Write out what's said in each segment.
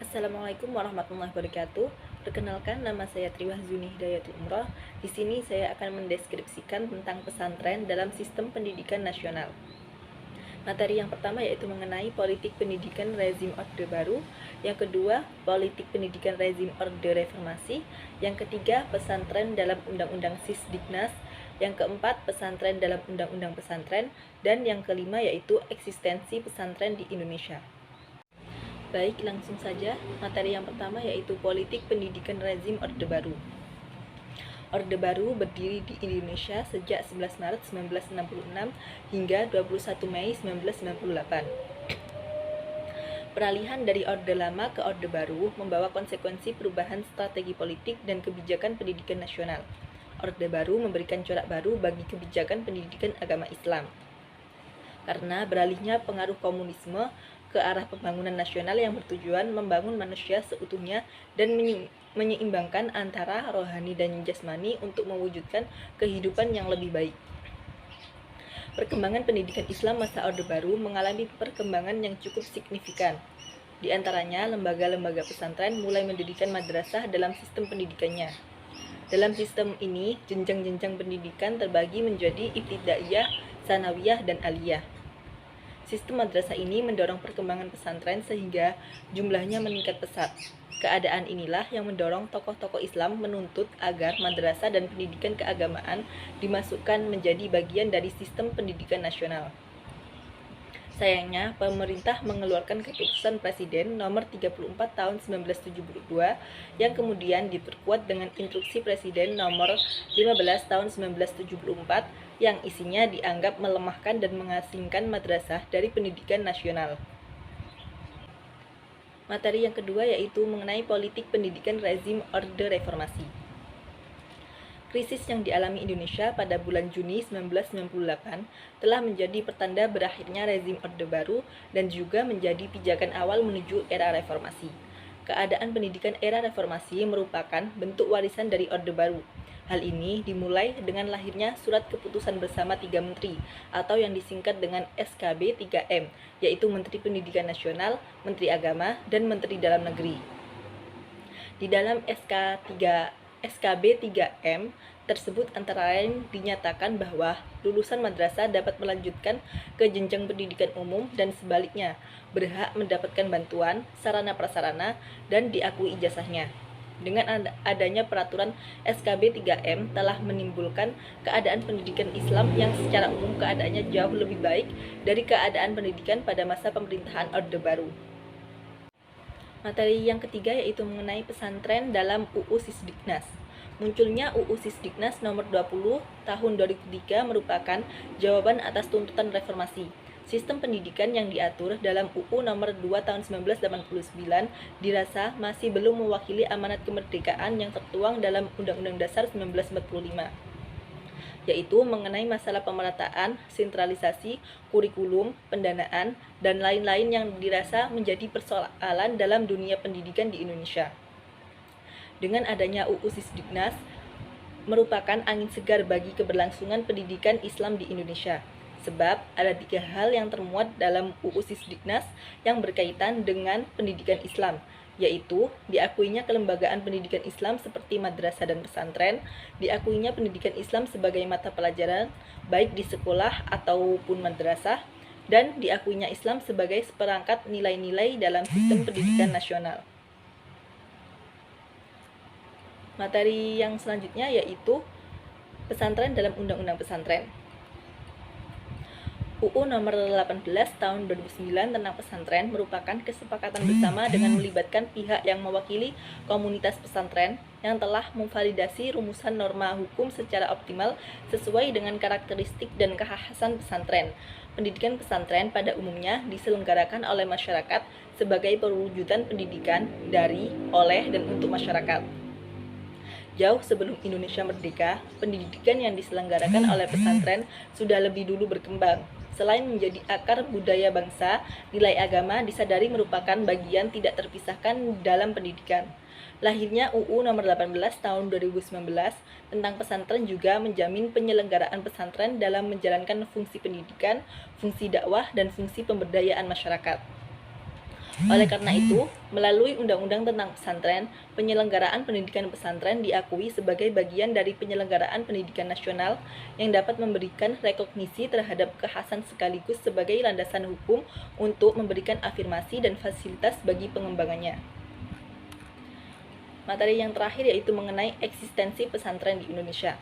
Assalamualaikum warahmatullahi wabarakatuh. Perkenalkan, nama saya Triwahzuni Hidayatul Umroh. Di sini saya akan mendeskripsikan tentang pesantren dalam sistem pendidikan nasional. Materi yang pertama yaitu mengenai politik pendidikan rezim Orde Baru, yang kedua politik pendidikan rezim Orde Reformasi, yang ketiga pesantren dalam Undang-Undang Sisdiknas, yang keempat pesantren dalam Undang-Undang Pesantren, dan yang kelima yaitu eksistensi pesantren di Indonesia. Baik, langsung saja. Materi yang pertama yaitu politik pendidikan rezim Orde Baru. Orde Baru berdiri di Indonesia sejak 11 Maret 1966 hingga 21 Mei 1998. Peralihan dari Orde Lama ke Orde Baru membawa konsekuensi perubahan strategi politik dan kebijakan pendidikan nasional. Orde Baru memberikan corak baru bagi kebijakan pendidikan agama Islam. Karena beralihnya pengaruh komunisme ke arah pembangunan nasional yang bertujuan membangun manusia seutuhnya dan menyeimbangkan antara rohani dan jasmani untuk mewujudkan kehidupan yang lebih baik. Perkembangan pendidikan Islam masa Orde Baru mengalami perkembangan yang cukup signifikan. Di antaranya, lembaga-lembaga pesantren mulai mendirikan madrasah dalam sistem pendidikannya. Dalam sistem ini, jenjang-jenjang pendidikan terbagi menjadi ibtidaiyah, sanawiyah, dan aliyah. Sistem madrasah ini mendorong perkembangan pesantren sehingga jumlahnya meningkat pesat. Keadaan inilah yang mendorong tokoh-tokoh Islam menuntut agar madrasah dan pendidikan keagamaan dimasukkan menjadi bagian dari sistem pendidikan nasional. Sayangnya, pemerintah mengeluarkan keputusan Presiden nomor 34 tahun 1972 yang kemudian diperkuat dengan instruksi Presiden nomor 15 tahun 1974 yang isinya dianggap melemahkan dan mengasingkan madrasah dari pendidikan nasional. Materi yang kedua yaitu mengenai politik pendidikan rezim Orde Reformasi. Krisis yang dialami Indonesia pada bulan Juni 1998 telah menjadi pertanda berakhirnya rezim Orde Baru dan juga menjadi pijakan awal menuju era reformasi. Keadaan pendidikan era reformasi merupakan bentuk warisan dari Orde Baru. Hal ini dimulai dengan lahirnya Surat Keputusan Bersama Tiga Menteri atau yang disingkat dengan SKB 3M, yaitu Menteri Pendidikan Nasional, Menteri Agama, dan Menteri Dalam Negeri. Di dalam SKB 3M tersebut antara lain dinyatakan bahwa lulusan madrasah dapat melanjutkan ke jenjang pendidikan umum dan sebaliknya, berhak mendapatkan bantuan, sarana prasarana, dan diakui ijazahnya. Dengan adanya peraturan SKB 3M telah menimbulkan keadaan pendidikan Islam yang secara umum keadaannya jauh lebih baik dari keadaan pendidikan pada masa pemerintahan Orde Baru. Materi yang ketiga yaitu mengenai pesantren dalam UU Sisdiknas. Munculnya UU Sisdiknas nomor 20 tahun 2003 merupakan jawaban atas tuntutan reformasi. Sistem pendidikan yang diatur dalam UU nomor 2 tahun 1989 dirasa masih belum mewakili amanat kemerdekaan yang tertuang dalam Undang-Undang Dasar 1945, yaitu mengenai masalah pemerataan, sentralisasi, kurikulum, pendanaan, dan lain-lain yang dirasa menjadi persoalan dalam dunia pendidikan di Indonesia. Dengan adanya UU Sisdiknas merupakan angin segar bagi keberlangsungan pendidikan Islam di Indonesia. Sebab ada 3 hal yang termuat dalam UU Sisdiknas yang berkaitan dengan pendidikan Islam, yaitu diakuinya kelembagaan pendidikan Islam seperti madrasah dan pesantren, diakuinya pendidikan Islam sebagai mata pelajaran baik di sekolah ataupun madrasah, dan diakuinya Islam sebagai seperangkat nilai-nilai dalam sistem pendidikan nasional. Materi yang selanjutnya yaitu pesantren dalam Undang-Undang Pesantren. UU nomor 18 tahun 2009 tentang pesantren merupakan kesepakatan bersama dengan melibatkan pihak yang mewakili komunitas pesantren yang telah memvalidasi rumusan norma hukum secara optimal sesuai dengan karakteristik dan kekhasan pesantren. Pendidikan pesantren pada umumnya diselenggarakan oleh masyarakat sebagai perwujudan pendidikan dari, oleh, dan untuk masyarakat. Jauh sebelum Indonesia merdeka, pendidikan yang diselenggarakan oleh pesantren sudah lebih dulu berkembang. Selain menjadi akar budaya bangsa, nilai agama disadari merupakan bagian tidak terpisahkan dalam pendidikan. Lahirnya UU nomor 18 tahun 2019 tentang pesantren juga menjamin penyelenggaraan pesantren dalam menjalankan fungsi pendidikan, fungsi dakwah, dan fungsi pemberdayaan masyarakat. Oleh karena itu, melalui Undang-Undang tentang Pesantren, penyelenggaraan pendidikan pesantren diakui sebagai bagian dari penyelenggaraan pendidikan nasional yang dapat memberikan rekognisi terhadap kekhasan sekaligus sebagai landasan hukum untuk memberikan afirmasi dan fasilitas bagi pengembangannya. Materi yang terakhir yaitu mengenai eksistensi pesantren di Indonesia.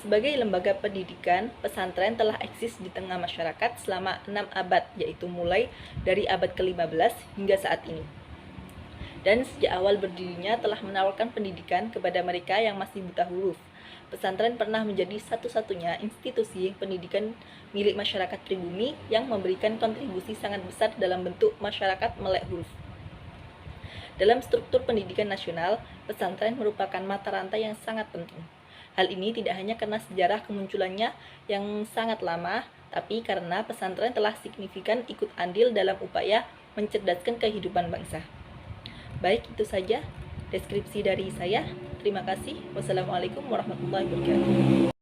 Sebagai lembaga pendidikan, pesantren telah eksis di tengah masyarakat selama 6 abad, yaitu mulai dari abad ke-15 hingga saat ini. Dan sejak awal berdirinya telah menawarkan pendidikan kepada mereka yang masih buta huruf. Pesantren pernah menjadi satu-satunya institusi pendidikan milik masyarakat pribumi yang memberikan kontribusi sangat besar dalam bentuk masyarakat melek huruf. Dalam struktur pendidikan nasional, pesantren merupakan mata rantai yang sangat penting. Hal ini tidak hanya karena sejarah kemunculannya yang sangat lama, tapi karena pesantren telah signifikan ikut andil dalam upaya mencerdaskan kehidupan bangsa. Baik, itu saja deskripsi dari saya. Terima kasih. Wassalamualaikum warahmatullahi wabarakatuh.